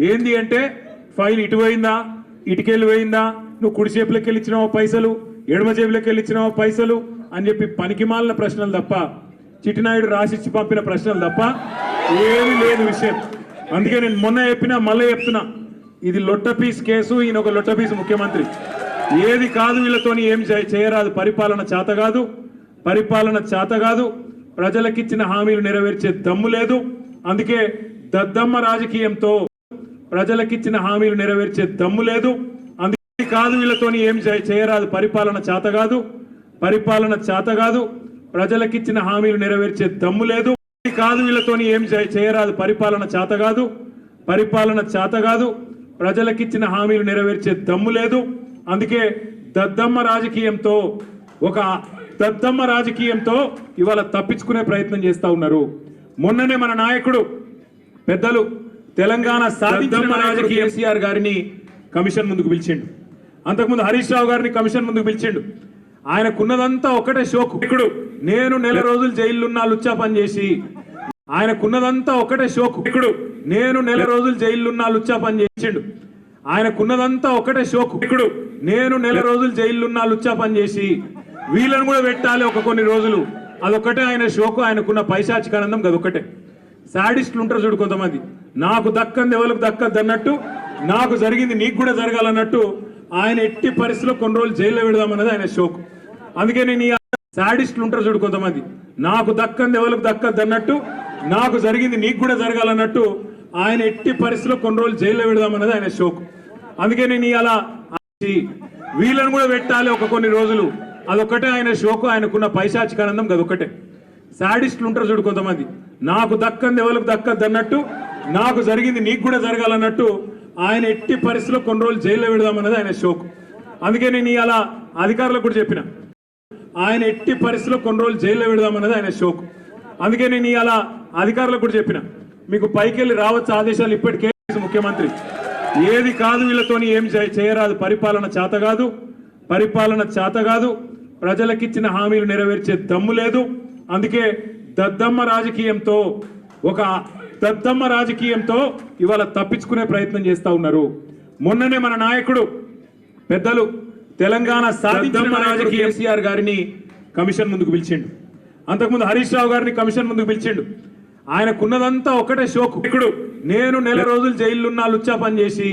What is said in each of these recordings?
ఏంది అంటే ఫైల్ ఇటు పోయిందా, ఇటుకెళ్ళి పోయిందా, నువ్వు కుడి చేపులకి వెళ్ళి ఇచ్చినావా పైసలు, ఎడమ చేపులకి వెళ్ళి ఇచ్చినావా పైసలు అని చెప్పి పనికిమాలిన ప్రశ్నలు తప్ప, చిట్టినాయుడు రాసిచ్చి పంపిన ప్రశ్నలు తప్ప ఏమీ లేదు విషయం. అందుకే నేను మొన్న చెప్పినా మళ్ళీ చెప్తున్నా, ఇది లొట్టపీస్ కేసు, ఈయన ఒక లొట్టపీస్ ముఖ్యమంత్రి. ఏది కాదు వీళ్ళతోని ఏం చేయరాదు, పరిపాలన చేత కాదు, పరిపాలన చేత కాదు, ప్రజలకిచ్చిన హామీలు నెరవేర్చే దమ్ము లేదు. అందుకే దద్దమ్మ రాజకీయంతో ప్రజలకిచ్చిన హామీలు నెరవేర్చే దమ్ము లేదు. అందుకే కాదు వీళ్ళతోని ఏం చేయరాదు, పరిపాలన చేత కాదు, పరిపాలన చేత కాదు, ప్రజలకిచ్చిన హామీలు నెరవేర్చే దమ్ము లేదు. కాదు వీళ్ళతోని ఏం చేయరాదు, పరిపాలన చేత కాదు, పరిపాలన చేత కాదు, ప్రజలకిచ్చిన హామీలు నెరవేర్చే దమ్ము లేదు. అందుకే దద్దమ్మ రాజకీయంతో ఇవాళ తప్పించుకునే ప్రయత్నం చేస్తా ఉన్నారు. మొన్ననే మన నాయకుడు పెద్దలు తెలంగాణ సాధించిన నాయకుడు కేసీఆర్ గారిని కమిషన్ ముందుకు పిలిచిండు. అంతకుముందు హరీష్ రావు గారిని కమిషన్ ముందుకు పిలిచిండు. ఆయనకున్నదంతా ఒకటే షోకు. ఇప్పుడు నేను నెల రోజులు జైలున్నా లుచ్చా పని చేసి, ఆయనకున్నదంతా ఒకటే షోకు. ఇప్పుడు నేను నెల రోజులు జైలున్నా లుచ్చా పని చేసిండు. ఆయనకున్నదంతా ఒకటే షోకు. ఇప్పుడు నేను నెల రోజులు జైలున్నా లుచ్చా పని చేసి వీళ్ళని కూడా పెట్టాలి ఒక కొన్ని రోజులు, అదొక్కటే ఆయన షోకు. ఆయనకున్న పైశాచికానందం అదొక్కటే. సాడిస్టులు ఉంటారు చూడు కొంతమంది, నాకు దక్కంది ఎవరికి దక్కద్దు అన్నట్టు, నాకు జరిగింది నీకు కూడా జరగాలన్నట్టు ఆయన ఎట్టి పరిస్థితిలో కొన్ని రోజులు జైల్లో పెడదామన్నది ఆయన షోకు. అందుకే నేను సాడిస్టులు ఉంటారు చూడు కొంతమంది, నాకు దక్కంది ఎవరికి దక్కద్దు అన్నట్టు, నాకు జరిగింది నీకు కూడా జరగాలన్నట్టు ఆయన ఎట్టి పరిస్థితిలో కొన్ని రోజులు జైల్లో పెడదామన్నది ఆయన షోకు. అందుకే నేను అలా వీళ్ళని కూడా పెట్టాలి ఒక కొన్ని రోజులు, అదొక్కటే ఆయన షోకు. ఆయనకున్న పైశాచికానందం అదొక్కటే. సాడిస్టులు ఉంటారు చూడు కొంతమంది, నాకు దక్కంది ఎవరికి దక్కద్దు అన్నట్టు, నాకు జరిగింది నీకు కూడా జరగాలన్నట్టు ఆయన ఎట్టి పరిస్థితిలో కొన్ని రోజులు జైల్లో పెడదామన్నది ఆయన షోకు. అందుకే నేను అలా అధికారులకు కూడా చెప్పిన, ఆయన ఎట్టి పరిస్థితిలో కొన్ని రోజులు జైల్లో పెడదామన్నది ఆయన షోకు. అందుకే నేను అలా అధికారులకు కూడా చెప్పిన, మీకు పైకెళ్ళి రావచ్చు ఆదేశాలు ఇప్పటికే ముఖ్యమంత్రి. ఏది కాదు వీళ్ళతోని ఏం చేయరాదు, పరిపాలన చేత కాదు, పరిపాలన చేత కాదు, ప్రజలకిచ్చిన హామీలు నెరవేర్చే దమ్ము లేదు. అందుకే దద్దమ్మ రాజకీయంతో ఇవాళ తప్పించుకునే ప్రయత్నం చేస్తా ఉన్నారు. మొన్ననే మన నాయకుడు పెద్దలు తెలంగాణ సాధించిన నాయకుడు కేసీఆర్ గారిని కమిషన్ ముందుకు పిలిచిండు. అంతకుముందు హరీష్ రావు గారిని కమిషన్ ముందుకు పిలిచిండు. ఆయనకున్నదంతా ఒకటే షోకు. ఇప్పుడు నేను నెల రోజులు జైలున్నా లుచ్చా పని చేసి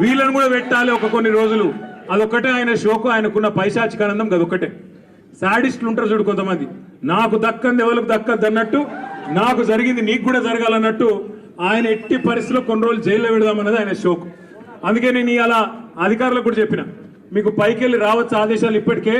వీళ్ళని కూడా పెట్టాలి ఒక కొన్ని రోజులు, అదొక్కటే ఆయన షోకు. ఆయనకున్న పైశాచికానందం అదొక్కటే. సాడిస్టులు ఉంటారు చూడు కొంతమంది, నాకు దక్కంది ఎవరికి దక్కద్దు అన్నట్టు, నాకు జరిగింది నీకు కూడా జరగాలన్నట్టు ఆయన ఎట్టి పరిస్థితిలో కొన్ని రోజులు జైల్లో పెడదామన్నది ఆయన షోకు. అందుకే నేను అలా అధికారులకు కూడా చెప్పిన, మీకు పైకెళ్ళి రావచ్చు ఆదేశాలు ఇప్పటికే